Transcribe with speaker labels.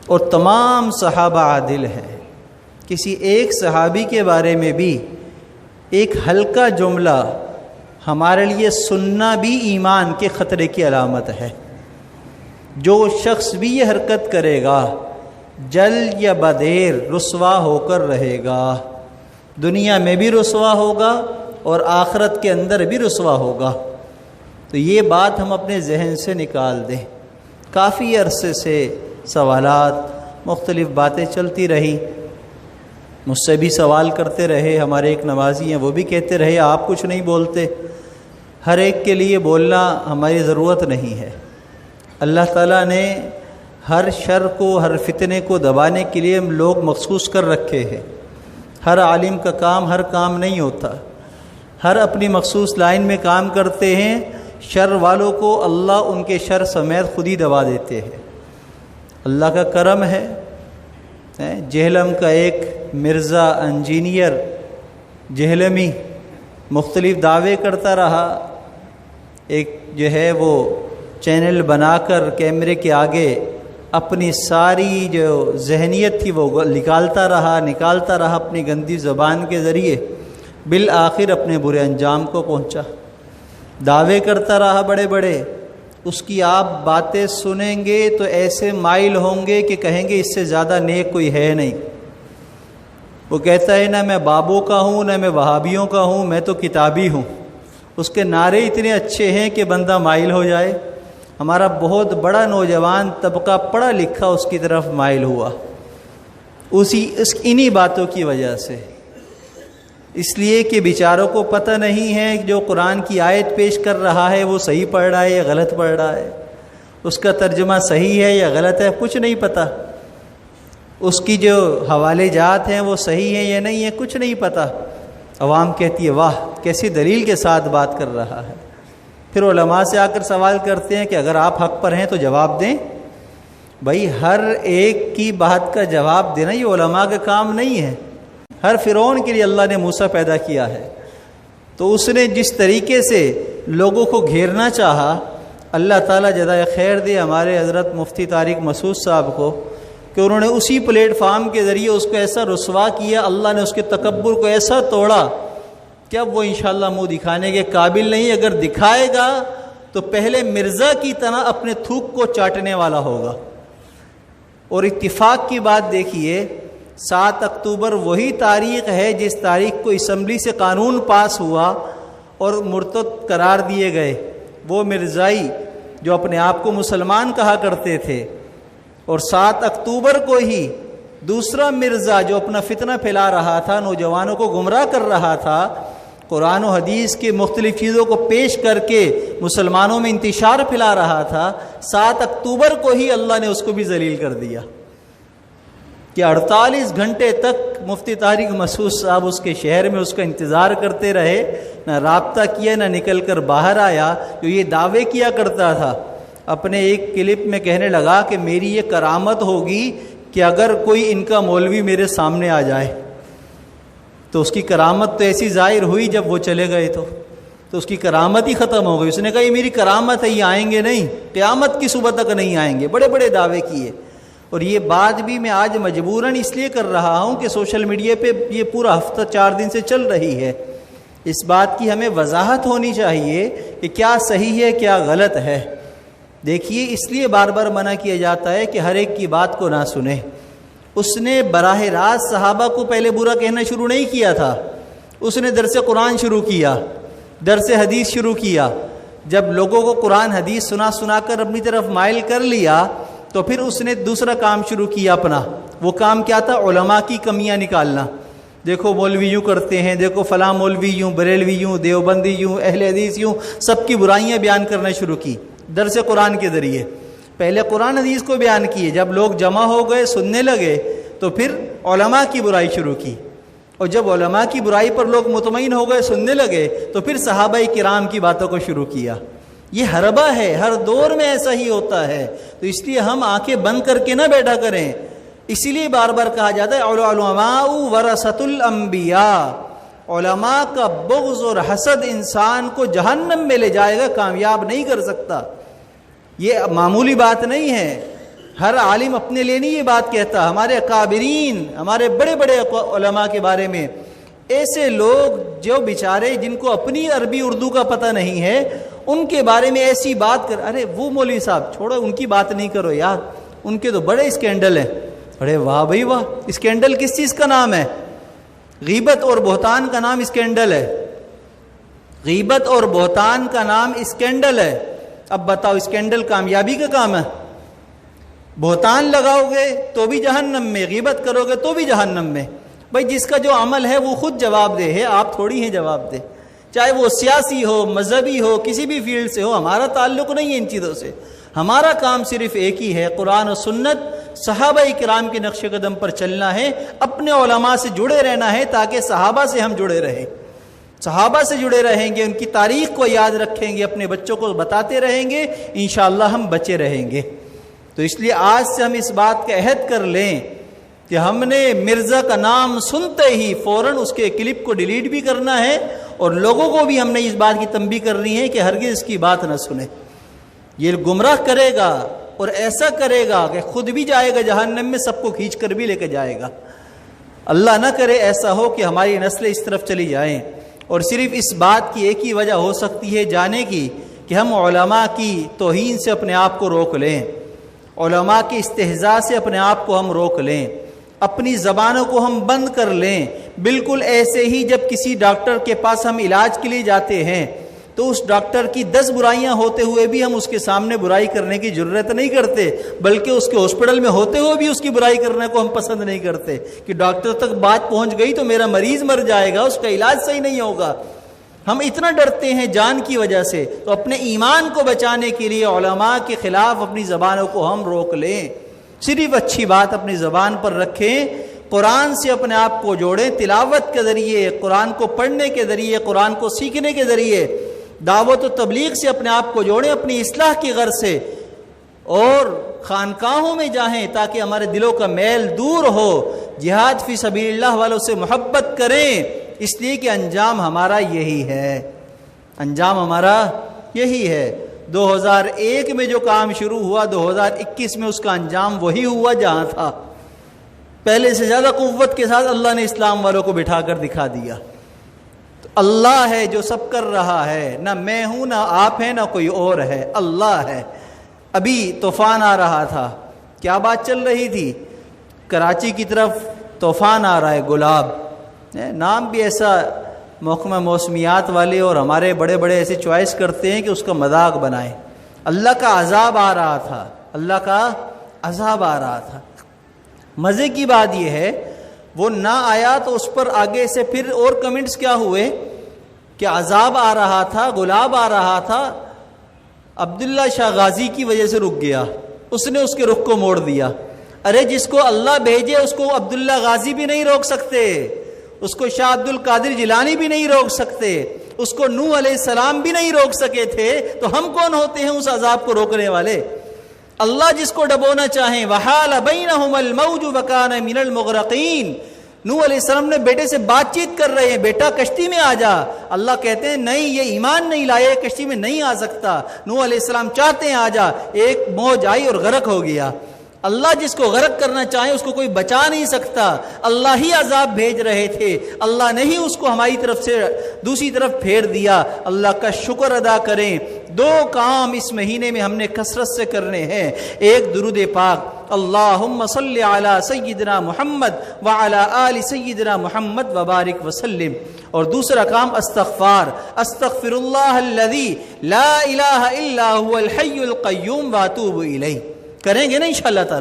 Speaker 1: اور تمام صحابہ عادل ہیں۔ کسی ایک صحابی کے بارے میں بھی ایک ہلکا جملہ ہمارے لیے سننا بھی ایمان کے خطرے کی علامت ہے۔ جو شخص بھی یہ حرکت کرے گا جلد یا بدیر رسوا ہو کر رہے گا، دنیا میں بھی رسوا ہوگا اور آخرت کے اندر بھی رسوا ہوگا۔ تو یہ بات ہم اپنے ذہن سے نکال دیں۔ کافی عرصے سے سوالات، مختلف باتیں چلتی رہی، مجھ سے بھی سوال کرتے رہے، ہمارے ایک نمازی ہیں وہ بھی کہتے رہے آپ کچھ نہیں بولتے۔ ہر ایک کے لیے بولنا ہماری ضرورت نہیں ہے۔ اللہ تعالیٰ نے ہر شر کو، ہر فتنے کو دبانے کے لیے لوگ مخصوص کر رکھے ہیں۔ ہر عالم کا کام ہر کام نہیں ہوتا، ہر اپنی مخصوص لائن میں کام کرتے ہیں۔ شر والوں کو اللہ ان کے شر سمیت خود ہی دبا دیتے ہیں۔ اللہ کا کرم ہے۔ جہلم کا ایک مرزا انجینئر جہلمی مختلف دعوے کرتا رہا، ایک جو ہے وہ چینل بنا کر کیمرے کے آگے اپنی ساری جو ذہنیت تھی وہ نکالتا رہا اپنی گندی زبان کے ذریعے، بالآخر اپنے برے انجام کو پہنچا۔ دعوے کرتا رہا بڑے بڑے، اس کی آپ باتیں سنیں گے تو ایسے مائل ہوں گے کہ کہیں گے اس سے زیادہ نیک کوئی ہے نہیں۔ وہ کہتا ہے نہ میں بابوں کا ہوں نہ میں وہابیوں کا ہوں، میں تو کتابی ہوں۔ اس کے نعرے اتنے اچھے ہیں کہ بندہ مائل ہو جائے۔ ہمارا بہت بڑا نوجوان طبقہ پڑھا لکھا اس کی طرف مائل ہوا انہی باتوں کی وجہ سے، اس لیے کہ بیچاروں کو پتہ نہیں ہے جو قرآن کی آیت پیش کر رہا ہے وہ صحیح پڑھ رہا ہے یا غلط پڑھ رہا ہے، اس کا ترجمہ صحیح ہے یا غلط ہے، کچھ نہیں پتہ، اس کی جو حوالے جات ہیں وہ صحیح ہیں یا نہیں ہیں، کچھ نہیں پتہ۔ عوام کہتی ہے واہ کیسی دلیل کے ساتھ بات کر رہا ہے۔ پھر علماء سے آ کر سوال کرتے ہیں کہ اگر آپ حق پر ہیں تو جواب دیں۔ بھائی ہر ایک کی بات کا جواب دینا یہ علماء کا کام نہیں ہے۔ ہر فرعون کے لیے اللہ نے موسیٰ پیدا کیا ہے، تو اس نے جس طریقے سے لوگوں کو گھیرنا چاہا، اللہ تعالیٰ جزائے خیر دے ہمارے حضرت مفتی طارق مسعود صاحب کو کہ انہوں نے اسی پلیٹ فارم کے ذریعے اس کو ایسا رسوا کیا، اللہ نے اس کے تکبر کو ایسا توڑا کہ اب وہ انشاءاللہ منہ دکھانے کے قابل نہیں۔ اگر دکھائے گا تو پہلے مرزا کی طرح اپنے تھوک کو چاٹنے والا ہوگا۔ اور اتفاق کی بات دیکھیے، 7 اکتوبر وہی تاریخ ہے جس تاریخ کو اسمبلی سے قانون پاس ہوا اور مرتد قرار دیے گئے وہ مرزائی جو اپنے آپ کو مسلمان کہا کرتے تھے، اور 7 اکتوبر کو ہی دوسرا مرزا جو اپنا فتنہ پھیلا رہا تھا، نوجوانوں کو گمراہ کر رہا تھا، قرآن و حدیث کی مختلف چیزوں کو پیش کر کے مسلمانوں میں انتشار پھیلا رہا تھا، 7 اکتوبر کو ہی اللہ نے اس کو بھی ذلیل کر دیا کہ 48 گھنٹے تک مفتی طارق مسعود صاحب اس کے شہر میں اس کا انتظار کرتے رہے، نہ رابطہ کیا نہ نکل کر باہر آیا۔ جو یہ دعوے کیا کرتا تھا، اپنے ایک کلپ میں کہنے لگا کہ میری یہ کرامت ہوگی کہ اگر کوئی ان کا مولوی میرے سامنے آ جائے، تو اس کی کرامت تو ایسی ظاہر ہوئی جب وہ چلے گئے تو اس کی کرامت ہی ختم ہو گئی۔ اس نے کہا یہ میری کرامت ہے، یہ آئیں گے نہیں، قیامت کی صبح تک نہیں آئیں گے۔ بڑے بڑے دعوے کیے، اور یہ بات بھی میں آج مجبوراً اس لیے کر رہا ہوں کہ سوشل میڈیا پہ یہ پورا ہفتہ 4 دن سے چل رہی ہے۔ اس بات کی ہمیں وضاحت ہونی چاہیے کہ کیا صحیح ہے کیا غلط ہے۔ دیکھیے اس لیے بار بار منع کیا جاتا ہے کہ ہر ایک کی بات کو نہ سنیں۔ اس نے براہ راست صحابہ کو پہلے برا کہنا شروع نہیں کیا تھا، اس نے درس قرآن شروع کیا، درس حدیث شروع کیا۔ جب لوگوں کو قرآن حدیث سنا کر اپنی طرف مائل کر لیا تو پھر اس نے دوسرا کام شروع کیا اپنا۔ وہ کام کیا تھا؟ علماء کی کمیاں نکالنا۔ دیکھو مولوی یوں کرتے ہیں، دیکھو فلاں مولوی یوں، بریلوی یوں، دیوبندی یوں، اہل حدیث یوں، سب کی برائیاں بیان کرنا شروع کی درس قرآن کے ذریعے۔ پہلے قرآن حدیث کو بیان کیے، جب لوگ جمع ہو گئے سننے لگے تو پھر علماء کی برائی شروع کی، اور جب علماء کی برائی پر لوگ مطمئن ہو گئے سننے لگے تو پھر صحابہ کرام کی باتوں کو شروع کیا۔ یہ حربہ ہے، ہر دور میں ایسا ہی ہوتا ہے، تو اس لیے ہم آنکھیں بند کر کے نہ بیٹھا کریں۔ اسی لیے بار بار کہا جاتا ہے العلماء ورثۃ الانبیاء، علماء کا بغض اور حسد انسان کو جہنم میں لے جائے گا، کامیاب نہیں کر سکتا۔ یہ معمولی بات نہیں ہے۔ ہر عالم اپنے لیے نہیں یہ بات کہتا، ہمارے اکابرین، ہمارے بڑے بڑے علماء کے بارے میں ایسے لوگ جو بیچارے جن کو اپنی عربی اردو کا پتہ نہیں ہے، ان کے بارے میں ایسی بات کر، ارے وہ مولوی صاحب چھوڑو، ان کی بات نہیں کرو یار، ان کے تو بڑے اسکینڈل ہیں۔ ارے واہ بھائی واہ، اسکینڈل کس چیز کا نام ہے؟ غیبت اور بہتان کا نام اسکینڈل ہے، غیبت اور بہتان کا نام اسکینڈل ہے۔ اب بتاؤ اسکینڈل کامیابی کا کام ہے؟ بہتان لگاؤ گے تو بھی جہنم میں، غیبت کرو گے تو بھی جہنم میں۔ بھائی جس کا جو عمل ہے وہ خود جواب دے ہے، آپ تھوڑی ہیں جواب دے، چاہے وہ سیاسی ہو، مذہبی ہو، کسی بھی فیلڈ سے ہو، ہمارا تعلق نہیں ہے ان چیزوں سے۔ ہمارا کام صرف ایک ہی ہے، قرآن و سنت صحابہ کرام کے نقش قدم پر چلنا ہے، اپنے علماء سے جڑے رہنا ہے تاکہ صحابہ سے ہم جڑے رہیں، صحابہ سے جڑے رہیں گے، ان کی تاریخ کو یاد رکھیں گے، اپنے بچوں کو بتاتے رہیں گے، انشاءاللہ ہم بچے رہیں گے۔ تو اس لیے آج سے ہم اس بات کا عہد کر لیں کہ ہم نے مرزا کا نام سنتے ہی فوراً اس کے کلپ کو ڈیلیٹ بھی کرنا ہے، اور لوگوں کو بھی ہم نے اس بات کی تنبیہ کرنی ہے کہ ہرگز اس کی بات نہ سنیں، یہ گمراہ کرے گا اور ایسا کرے گا کہ خود بھی جائے گا جہنم میں، سب کو کھینچ کر بھی لے کے جائے گا۔ اللہ نہ کرے ایسا ہو کہ ہماری نسلیں اس طرف چلی جائیں۔ اور صرف اس بات کی ایک ہی وجہ ہو سکتی ہے جانے کی کہ ہم علماء کی توہین سے اپنے آپ کو روک لیں، علماء کے استہزاء سے اپنے آپ کو ہم روک لیں، اپنی زبانوں کو ہم بند کر لیں۔ بالکل ایسے ہی جب کسی ڈاکٹر کے پاس ہم علاج کے لیے جاتے ہیں تو اس ڈاکٹر کی 10 برائیاں ہوتے ہوئے بھی ہم اس کے سامنے برائی کرنے کی جرات نہیں کرتے، بلکہ اس کے ہاسپٹل میں ہوتے ہوئے بھی اس کی برائی کرنے کو ہم پسند نہیں کرتے کہ ڈاکٹر تک بات پہنچ گئی تو میرا مریض مر جائے گا، اس کا علاج صحیح نہیں ہوگا۔ ہم اتنا ڈرتے ہیں جان کی وجہ سے، تو اپنے ایمان کو بچانے کے لیے علماء کے خلاف اپنی زبانوں کو ہم روک لیں، صرف اچھی بات اپنی زبان پر رکھیں، قرآن سے اپنے آپ کو جوڑیں، تلاوت کے ذریعے، قرآن کو پڑھنے کے ذریعے، قرآن کو سیکھنے کے ذریعے، دعوت و تبلیغ سے اپنے آپ کو جوڑیں اپنی اصلاح کی غرض سے، اور خانقاہوں میں جائیں تاکہ ہمارے دلوں کا میل دور ہو، جہاد فی سبیل اللہ والوں سے محبت کریں، اس لیے کہ انجام ہمارا یہی ہے، انجام ہمارا یہی ہے۔ 2001 میں جو کام شروع ہوا 2021 میں اس کا انجام وہی ہوا جہاں تھا، پہلے سے زیادہ قوت کے ساتھ اللہ نے اسلام والوں کو بٹھا کر دکھا دیا۔ تو اللہ ہے جو سب کر رہا ہے، نہ میں ہوں، نہ آپ ہیں، نہ کوئی اور ہے، اللہ ہے۔ ابھی طوفان آ رہا تھا، کیا بات چل رہی تھی؟ کراچی کی طرف طوفان آ رہا ہے، گلاب نام بھی ایسا محکمہ موسمیات والے اور ہمارے بڑے بڑے ایسے چوائس کرتے ہیں کہ اس کا مذاق بنائیں۔ اللہ کا عذاب آ رہا تھا، اللہ کا عذاب آ رہا تھا۔ مزے کی بات یہ ہے وہ نہ آیا تو اس پر آگے سے پھر اور کمنٹس کیا ہوئے کہ عذاب آ رہا تھا، گلاب آ رہا تھا، عبداللہ شاہ غازی کی وجہ سے رک گیا، اس نے اس کے رخ کو موڑ دیا۔ ارے جس کو اللہ بھیجے اس کو عبداللہ غازی بھی نہیں روک سکتے، اس کو شاہ عبد القادر جیلانی بھی نہیں روک سکتے، اس کو نوح علیہ السلام بھی نہیں روک سکے تھے، تو ہم کون ہوتے ہیں اس عذاب کو روکنے والے؟ اللہ جس کو ڈبونا چاہیں، وحال بینہم الموج وکان من المغرقین۔ نوح علیہ السلام نے بیٹے سے بات چیت کر رہے ہیں، بیٹا کشتی میں آ جا، اللہ کہتے ہیں نہیں، یہ ایمان نہیں لائے، کشتی میں نہیں آ سکتا۔ نوح علیہ السلام چاہتے ہیں آ جا، ایک موج آئی اور غرق ہو گیا۔ اللہ جس کو غرق کرنا چاہے اس کو کوئی بچا نہیں سکتا، اللہ ہی عذاب بھیج رہے تھے، اللہ نے ہی اس کو ہماری طرف سے دوسری طرف پھیر دیا۔ اللہ کا شکر ادا کریں۔ 2 کام اس مہینے میں ہم نے کثرت سے کرنے ہیں، ایک درود پاک اللہم صلی علی سیدنا محمد وعلی آل سیدنا محمد وبارک وسلم، اور دوسرا کام استغفر اللہ الذی لا الہ الا هو الحی القیوم واتوب الیہ، کریں گے نا انشاءاللہ تعالی۔